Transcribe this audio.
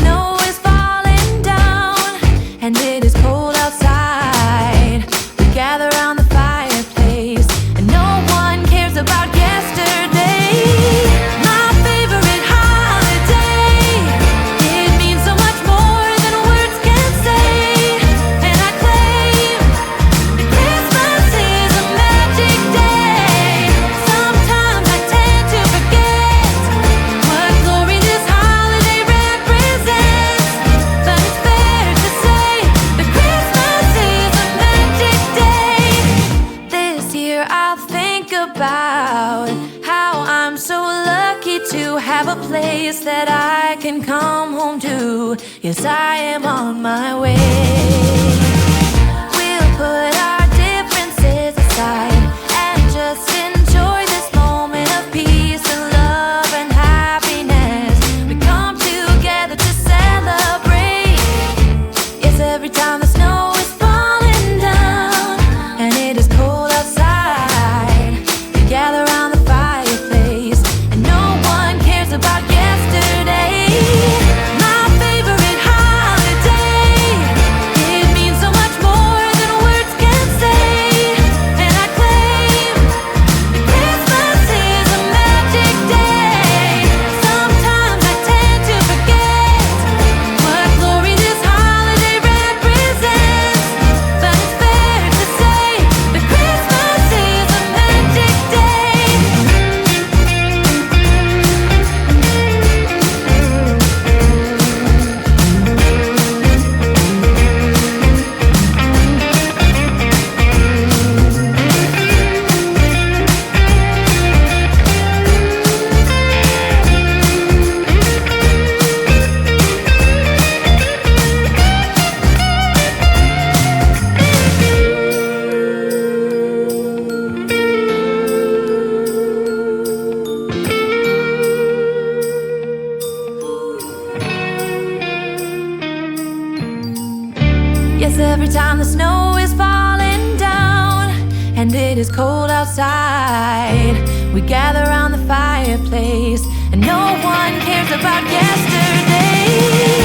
snow is falling down and it is cold outside, we gather around the fireplace and no one cares about yesterday. My favorite holiday, it means so much more than words can say. And I claim that Christmas is a magic day. Sometimes I tend to forget what glory this holiday represents, but it's fair to say that Christmas is a magic day. This year I'll think about how I'm so lucky to have a place that I can come home to. Yes, I am on my way. We'll put our differences aside and just enjoy this moment of peace and love and happiness. We come together to celebrate. Yes, every time the snow is falling down and it is cold outside, we gather around the fireplace and no one cares about yesterday. My favorite holiday, it means so much more than words can say. And I claim that Christmas is a magic day. Sometimes I tend to forget what glory this holiday represents, but it's fair to say that Christmas is a magic day. Yes, every time the snow is falling down and it is cold outside, we gather around the fireplace and no one cares about yesterday.